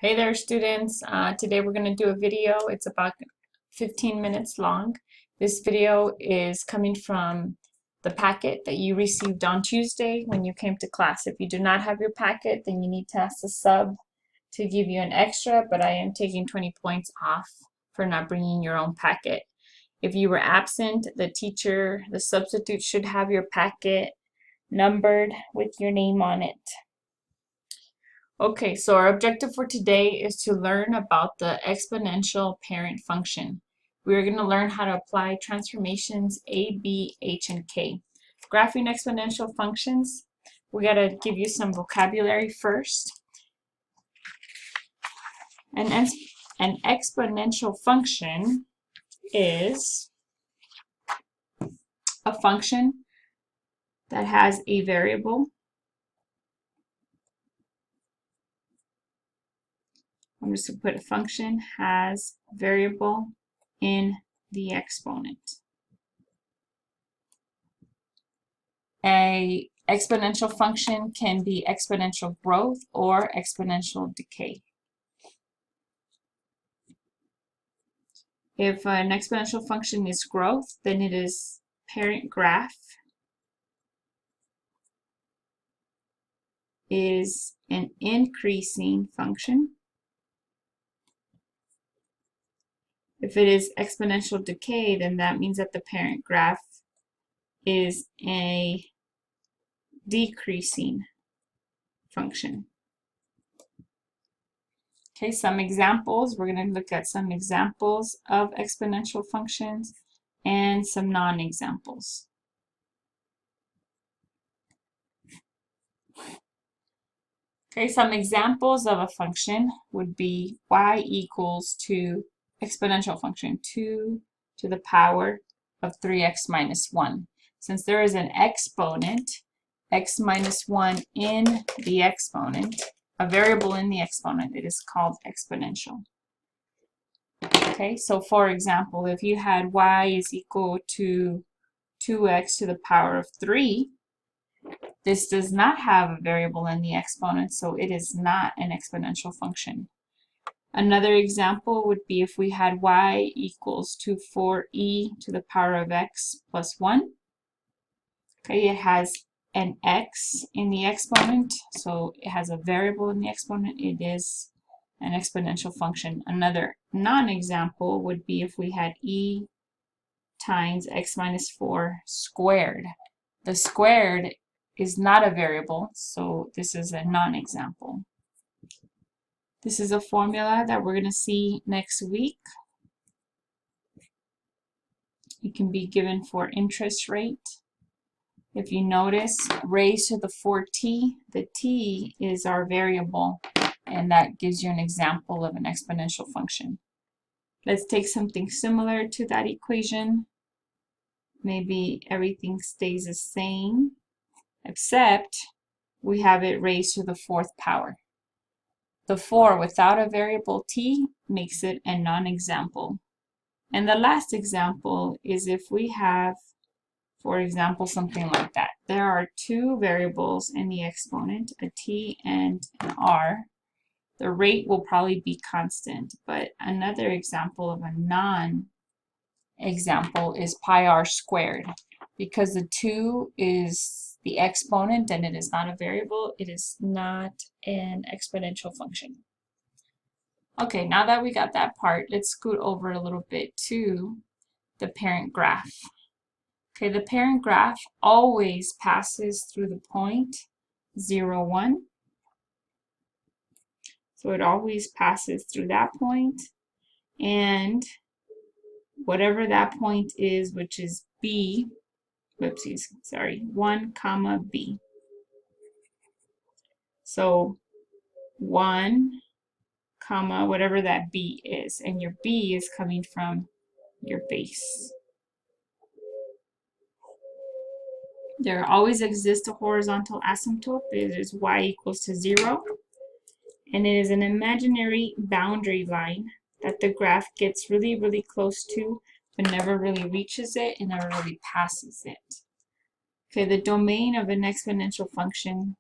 Hey there, students. Today we're going to do a video. It's about 15 minutes long. This video is coming from the packet that you received on Tuesday when you came to class. If you do not have your packet, then you need to ask the sub to give you an extra, but I am taking 20 points off for not bringing your own packet. If you were absent, the substitute should have your packet numbered with your name on it. Okay, so our objective for today is to learn about the exponential parent function. We're going to learn how to apply transformations A, B, H, and K. Graphing exponential functions, we got to give you some vocabulary first. An exponential function is a function that has a variable. I'm just going to put a function has variable in the exponent. An exponential function can be exponential growth or exponential decay. If an exponential function is growth, then it is parent graph is an increasing function. If it is exponential decay, then that means that the parent graph is a decreasing function. Okay, some examples. We're going to look at some examples of exponential functions and some non-examples. Okay, some examples of a function would be y equals to exponential function 2 to the power of 3x minus 1. Since there is an exponent, x minus 1 in the exponent, a variable in the exponent, it is called exponential. Okay, so for example, if you had y is equal to 2x to the power of 3, this does not have a variable in the exponent, so it is not an exponential function. Another example would be if we had y equals to 4e to the power of x plus 1. Okay, it has an x in the exponent, so it has a variable in the exponent. It is an exponential function. Another non-example would be if we had e times x minus 4 squared. The squared is not a variable, so this is a non-example. This is a formula that we're going to see next week. It can be given for interest rate. If you notice, raised to the 4t, the t is our variable, and that gives you an example of an exponential function. Let's take something similar to that equation. Maybe everything stays the same, except we have it raised to the 4th power. The 4 without a variable t makes it a non-example. And the last example is if we have, for example, something like that. There are two variables in the exponent, a t and an r. The rate will probably be constant, but another example of a non-example is pi r squared. Because the 2 is the exponent and it is not a variable, it is not an exponential function. Okay, now that we got that part, let's scoot over a little bit to the parent graph. Okay, the parent graph always passes through the point 0, 1. So it always passes through that point, and whatever that point is, which is b, whoopsies, sorry, 1 comma b. So 1 comma whatever that b is, and your b is coming from your base. There always exists a horizontal asymptote. It is y equals to 0, and it is an imaginary boundary line that the graph gets really, really close to, but never really reaches it and never really passes it. Okay, the domain of an exponential function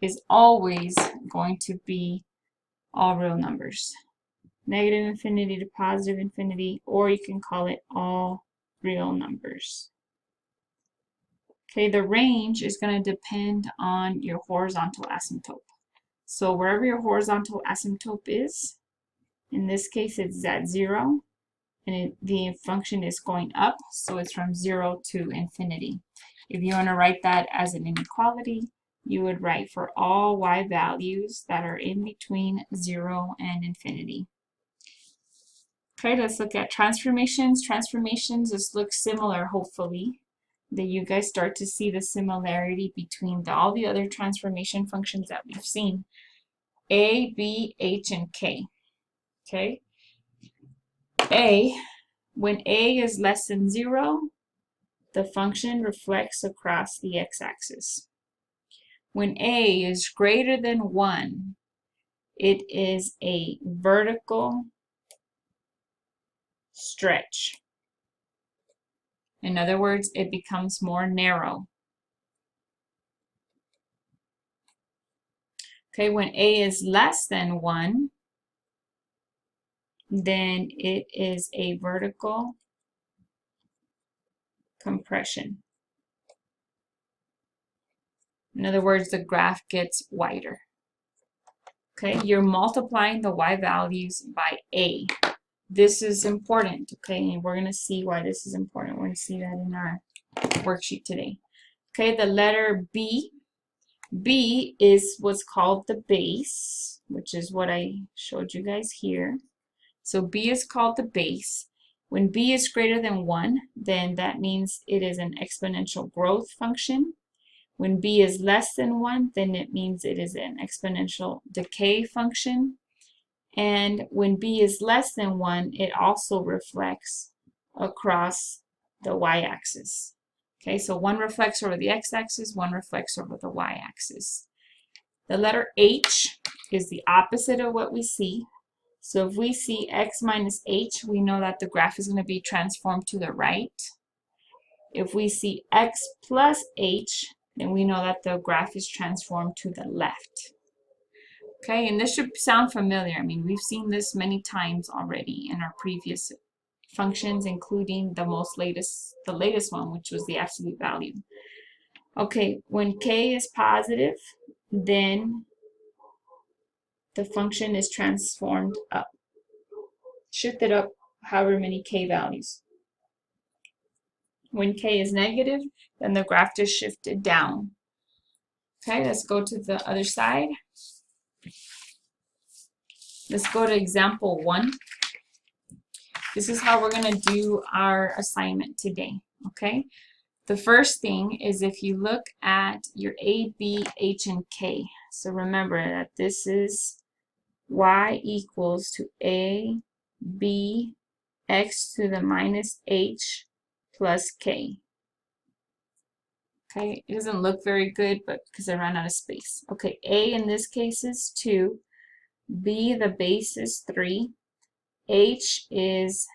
is always going to be all real numbers. Negative infinity to positive infinity, or you can call it all real numbers. Okay, the range is going to depend on your horizontal asymptote. So wherever your horizontal asymptote is, in this case it's at 0, and the function is going up, so it's from 0 to infinity. If you want to write that as an inequality, you would write for all y values that are in between 0 and infinity. Okay, let's look at transformations. Transformations just look similar, hopefully, that you guys start to see the similarity between all the other transformation functions that we've seen. A, B, H, and K. Okay? When A is less than 0, the function reflects across the x-axis. When A is greater than 1, it is a vertical stretch. In other words, it becomes more narrow. Okay, when A is less than 1, then it is a vertical compression. In other words, the graph gets wider. Okay, you're multiplying the y values by A. This is important, okay, and we're going to see why this is important. We're going to see that in our worksheet today. Okay, the letter B. B is what's called the base, which is what I showed you guys here. So B is called the base. When B is greater than 1, then that means it is an exponential growth function. When B is less than 1, then it means it is an exponential decay function. And when B is less than 1, it also reflects across the y-axis. Okay, so one reflects over the x-axis, one reflects over the y-axis. The letter H is the opposite of what we see. So if we see x minus h, we know that the graph is going to be transformed to the right. If we see x plus h, then we know that the graph is transformed to the left. Okay, and this should sound familiar. I mean, we've seen this many times already in our previous functions, including the latest one, which was the absolute value. Okay, when k is positive, then the function is transformed up, shifted up however many k values. When k is negative, then the graph just shifted down. Okay, let's go to the other side. Let's go to example 1. This is how we're going to do our assignment today, okay? The first thing is if you look at your A, B, H, and K. So remember that this is y equals to A, B, x to the minus h plus k. Okay, it doesn't look very good, but because I ran out of space. Okay, A in this case is 2. B, the base is 3. H is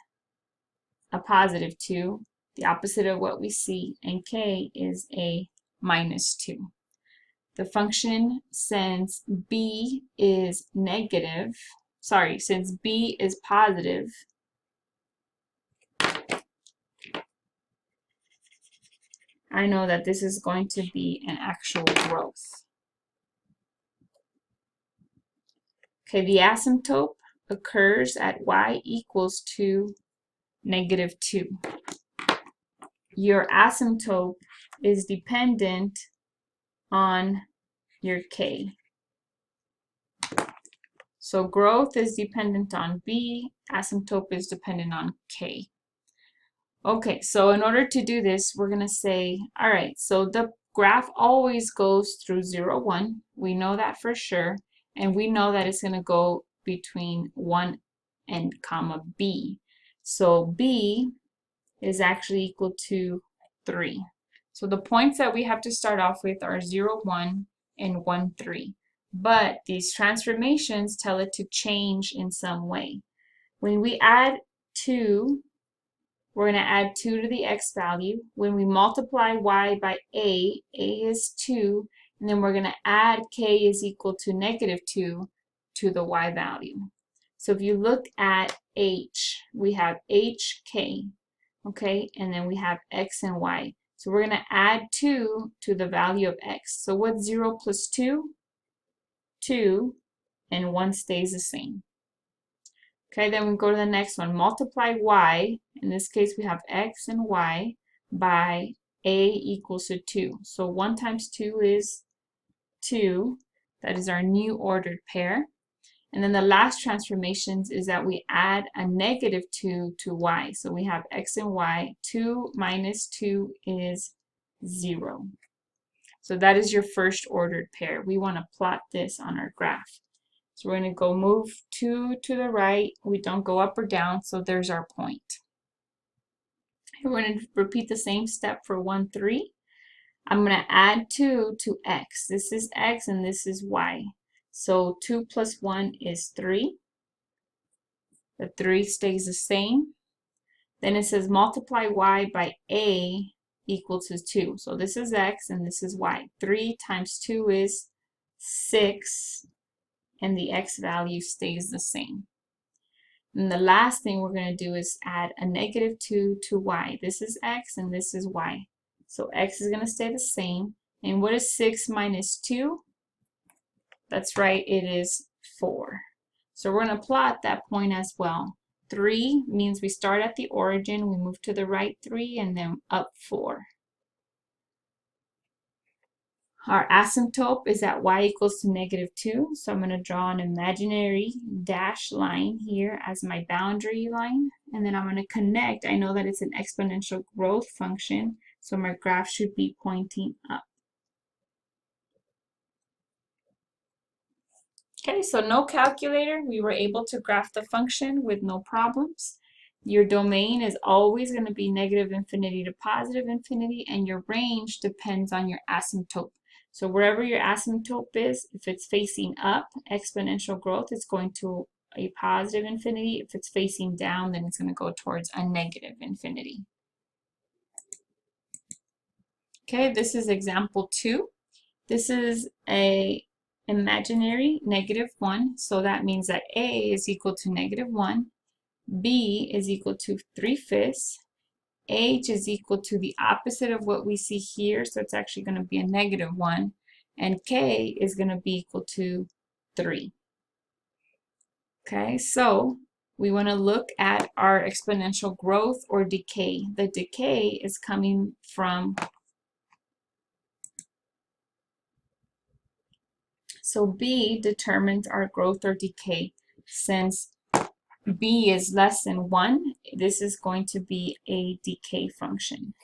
a positive 2, the opposite of what we see, and K is a minus 2. The function, since B is since B is positive, I know that this is going to be an actual growth. Okay, the asymptote occurs at y equals to -2. Your asymptote is dependent on your k. So growth is dependent on B, asymptote is dependent on k. Okay, so in order to do this, we're going to say, all right, so the graph always goes through 0, 1. We know that for sure. And we know that it's going to go between 1 and comma B. So B is actually equal to 3. So the points that we have to start off with are 0, 1, and 1, 3. But these transformations tell it to change in some way. When we add 2, we're going to add 2 to the x value. When we multiply y by A is 2, and then we're going to add k is equal to -2. to the y value. So if you look at h, we have hk, okay, and then we have x and y. So we're going to add 2 to the value of x. So what's 0 plus 2? 2, and 1 stays the same. Okay, then we go to the next one. Multiply y, in this case we have x and y, by a equals to 2. So 1 times 2 is 2. That is our new ordered pair. And then the last transformations is that we add a negative 2 to y. So we have x and y. 2 minus 2 is 0. So that is your first ordered pair. We want to plot this on our graph. So we're going to go move 2 to the right. We don't go up or down, so there's our point. We're going to repeat the same step for 1, 3. I'm going to add 2 to x. This is x and this is y. So 2 plus 1 is 3. The 3 stays the same. Then it says multiply y by a equal to 2. So this is x and this is y. 3 times 2 is 6, and the x value stays the same. And the last thing we're going to do is add a negative 2 to y. This is x and this is y. So x is going to stay the same. And what is 6 minus 2? That's right, it is 4. So we're going to plot that point as well. 3 means we start at the origin, we move to the right 3, and then up 4. Our asymptote is at y equals to negative 2. So I'm going to draw an imaginary dashed line here as my boundary line. And then I'm going to connect. I know that it's an exponential growth function, so my graph should be pointing up. Okay, so no calculator. We were able to graph the function with no problems. Your domain is always going to be negative infinity to positive infinity, and your range depends on your asymptote. So wherever your asymptote is, if it's facing up, exponential growth, it's going to a positive infinity. If it's facing down, then it's going to go towards a negative infinity. Okay, this is example 2. This is a imaginary -1, so that means that a is equal to -1, b is equal to 3/5, h is equal to the opposite of what we see here, so it's actually going to be a -1, and k is going to be equal to 3. Okay, so we want to look at our exponential growth or decay. The decay is coming from, so b determines our growth or decay. Since b is less than 1, this is going to be a decay function.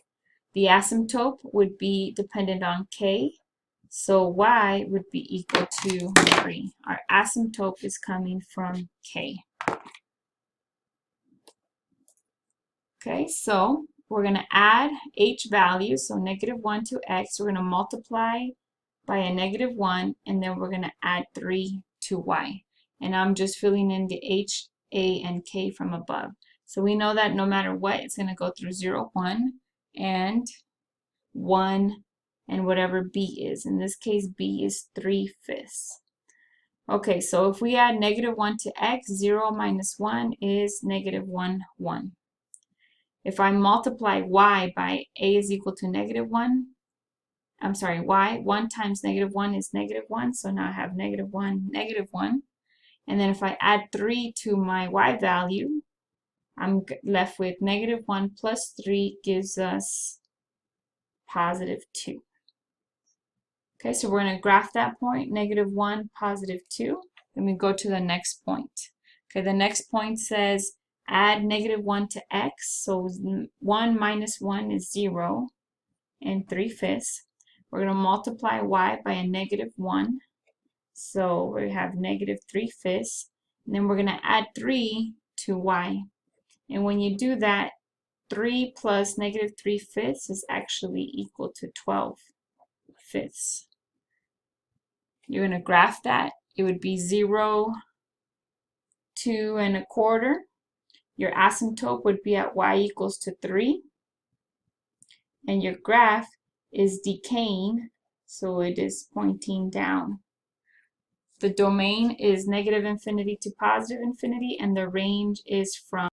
The asymptote would be dependent on k, so y would be equal to 3. Our asymptote is coming from k. Okay, so we're going to add h values, so -1 to x. We're going to multiply by a -1, and then we're going to add 3 to y. And I'm just filling in the h, a, and k from above. So we know that no matter what, it's going to go through 0, 1, and 1, and whatever b is. In this case, b is 3/5. Okay, so if we add -1 to x, 0 minus 1 is -1, 1. If I multiply y by a is equal to -1, I'm sorry, y, 1 times -1 is -1, so now I have -1, -1. And then if I add 3 to my y value, I'm left with -1 plus 3 gives us +2. Okay, so we're going to graph that point, -1, +2. Then we go to the next point. Okay, the next point says add -1 to x, so 1 minus 1 is 0, and 3/5. We're going to multiply y by a -1, so we have -3/5. And then we're going to add 3 to y. And when you do that, 3 plus -3/5 is actually equal to 12/5. You're going to graph that. It would be 0, 2 1/4. Your asymptote would be at y equals to 3. And your graph is decaying, so it is pointing down. The domain is negative infinity to positive infinity, and the range is from